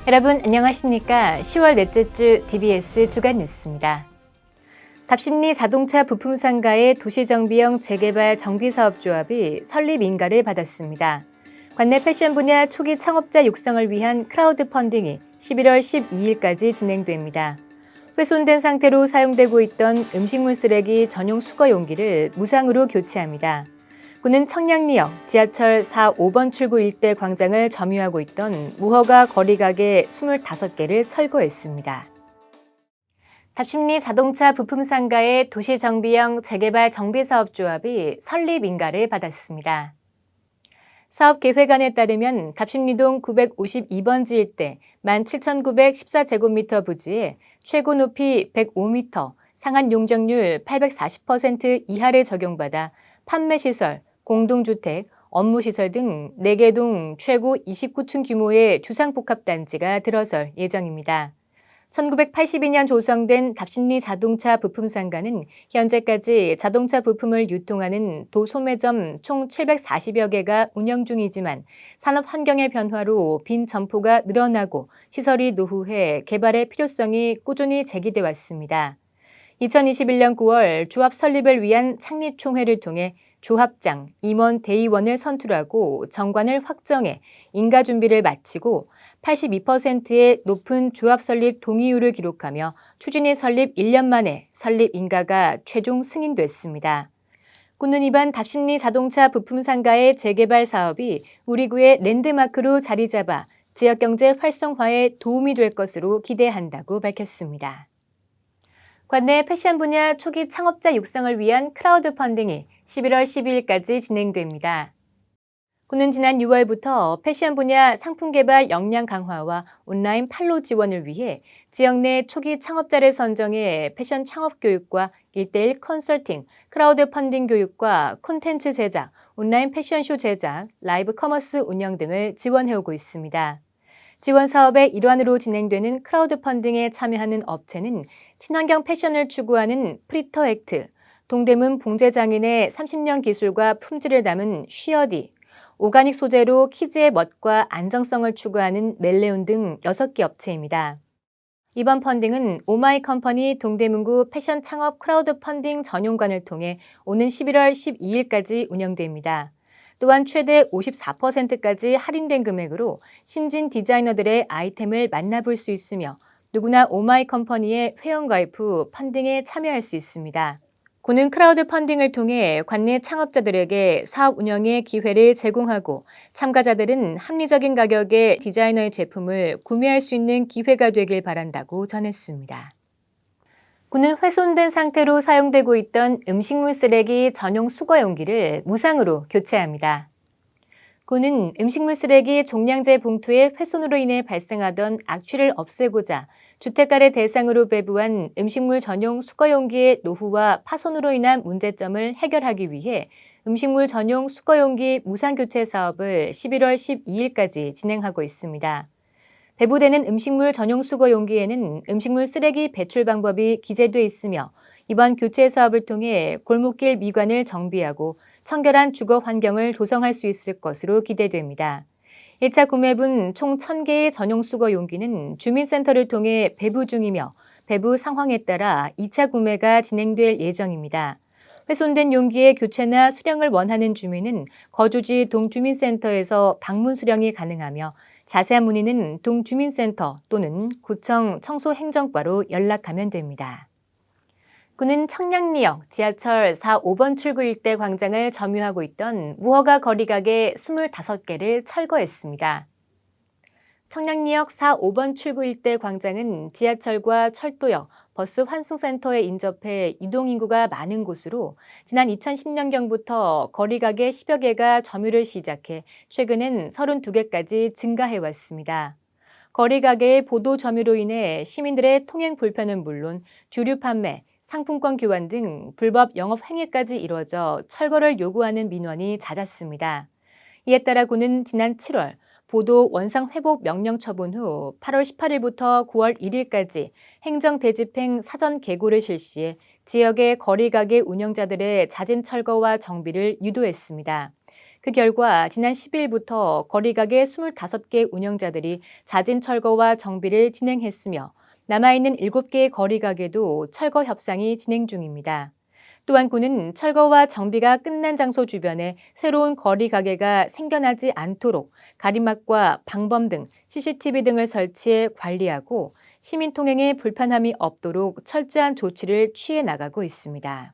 여러분 안녕하십니까? 10월 넷째 주 DBS 주간 뉴스입니다. 답심리 자동차 부품 상가의 도시정비형 재개발 정비사업조합이 설립 인가를 받았습니다. 관내 패션 분야 초기 창업자 육성을 위한 크라우드 펀딩이 11월 12일까지 진행됩니다. 훼손된 상태로 사용되고 있던 음식물 쓰레기 전용 수거 용기를 무상으로 교체합니다. 군은 청량리역 지하철 4, 5번 출구 일대 광장을 점유하고 있던 무허가 거리가게 25개를 철거했습니다. 답심리 자동차 부품 상가의 도시정비형 재개발 정비사업조합이 설립 인가를 받았습니다. 사업계획안에 따르면 답심리동 952번지 일대 17,914제곱미터 부지에 최고 높이 105m, 상한 용적률 840% 이하를 적용받아 판매시설, 공동주택, 업무시설 등 4개 동 최고 29층 규모의 주상복합단지가 들어설 예정입니다. 1982년 조성된 답심리 자동차 부품 상가는 현재까지 자동차 부품을 유통하는 도소매점 총 740여 개가 운영 중이지만 산업 환경의 변화로 빈 점포가 늘어나고 시설이 노후해 개발의 필요성이 꾸준히 제기돼 왔습니다. 2021년 9월 조합 설립을 위한 창립총회를 통해 조합장, 임원, 대의원을 선출하고 정관을 확정해 인가 준비를 마치고 82%의 높은 조합 설립 동의율을 기록하며 추진위 설립 1년 만에 설립 인가가 최종 승인됐습니다. 군은 이번 답심리 자동차 부품 상가의 재개발 사업이 우리 구의 랜드마크로 자리 잡아 지역경제 활성화에 도움이 될 것으로 기대한다고 밝혔습니다. 관내 패션 분야 초기 창업자 육성을 위한 크라우드 펀딩이 11월 12일까지 진행됩니다. 군은 지난 6월부터 패션 분야 상품 개발 역량 강화와 온라인 판로 지원을 위해 지역 내 초기 창업자를 선정해 패션 창업 교육과 1:1 컨설팅, 크라우드 펀딩 교육과 콘텐츠 제작, 온라인 패션쇼 제작, 라이브 커머스 운영 등을 지원해오고 있습니다. 지원 사업의 일환으로 진행되는 크라우드 펀딩에 참여하는 업체는 친환경 패션을 추구하는 프리터액트, 동대문 봉제장인의 30년 기술과 품질을 담은 쉬어디, 오가닉 소재로 키즈의 멋과 안정성을 추구하는 멜레온 등 6개 업체입니다. 이번 펀딩은 오마이컴퍼니 동대문구 패션 창업 크라우드 펀딩 전용관을 통해 오는 11월 12일까지 운영됩니다. 또한 최대 54%까지 할인된 금액으로 신진 디자이너들의 아이템을 만나볼 수 있으며 누구나 오마이컴퍼니에 회원가입 후 펀딩에 참여할 수 있습니다. 군은 크라우드 펀딩을 통해 관내 창업자들에게 사업 운영의 기회를 제공하고 참가자들은 합리적인 가격에 디자이너의 제품을 구매할 수 있는 기회가 되길 바란다고 전했습니다. 군은 훼손된 상태로 사용되고 있던 음식물 쓰레기 전용 수거 용기를 무상으로 교체합니다. 군은 음식물 쓰레기 종량제 봉투의 훼손으로 인해 발생하던 악취를 없애고자 주택가를 대상으로 배부한 음식물 전용 수거 용기의 노후와 파손으로 인한 문제점을 해결하기 위해 음식물 전용 수거 용기 무상 교체 사업을 11월 12일까지 진행하고 있습니다. 배부되는 음식물 전용 수거 용기에는 음식물 쓰레기 배출 방법이 기재돼 있으며 이번 교체 사업을 통해 골목길 미관을 정비하고 청결한 주거 환경을 조성할 수 있을 것으로 기대됩니다. 1차 구매분 총 1,000개의 전용 수거 용기는 주민센터를 통해 배부 중이며 배부 상황에 따라 2차 구매가 진행될 예정입니다. 훼손된 용기의 교체나 수령을 원하는 주민은 거주지 동주민센터에서 방문 수령이 가능하며 자세한 문의는 동주민센터 또는 구청 청소행정과로 연락하면 됩니다. 군은 청량리역 지하철 4, 5번 출구 일대 광장을 점유하고 있던 무허가 거리가게 25개를 철거했습니다. 청량리역 4, 5번 출구 일대 광장은 지하철과 철도역, 버스 환승센터에 인접해 이동인구가 많은 곳으로 지난 2010년경부터 거리가게 10여 개가 점유를 시작해 최근엔 32개까지 증가해왔습니다. 거리가게의 보도 점유로 인해 시민들의 통행 불편은 물론 주류 판매, 상품권 교환 등 불법 영업 행위까지 이뤄져 철거를 요구하는 민원이 잦았습니다. 이에 따라 군은 지난 7월 보도 원상 회복 명령 처분 후 8월 18일부터 9월 1일까지 행정 대집행 사전 계고를 실시해 지역의 거리가게 운영자들의 잦은 철거와 정비를 유도했습니다. 그 결과 지난 10일부터 거리가게 25개 운영자들이 잦은 철거와 정비를 진행했으며 남아있는 7개의 거리가게도 철거 협상이 진행 중입니다. 또한 군은 철거와 정비가 끝난 장소 주변에 새로운 거리가게가 생겨나지 않도록 가림막과 방범 등 CCTV 등을 설치해 관리하고 시민 통행에 불편함이 없도록 철저한 조치를 취해 나가고 있습니다.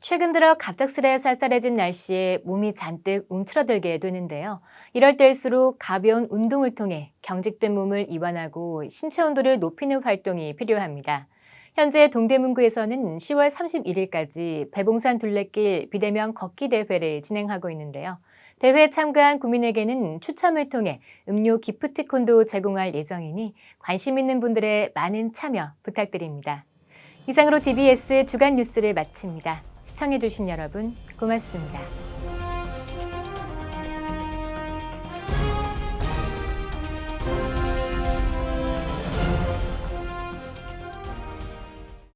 최근 들어 갑작스레 쌀쌀해진 날씨에 몸이 잔뜩 움츠러들게 되는데요. 이럴 때일수록 가벼운 운동을 통해 경직된 몸을 이완하고 신체 온도를 높이는 활동이 필요합니다. 현재 동대문구에서는 10월 31일까지 배봉산 둘레길 비대면 걷기 대회를 진행하고 있는데요. 대회에 참가한 구민에게는 추첨을 통해 음료 기프티콘도 제공할 예정이니 관심 있는 분들의 많은 참여 부탁드립니다. 이상으로 DBS 주간 뉴스를 마칩니다. 시청해주신 여러분 고맙습니다.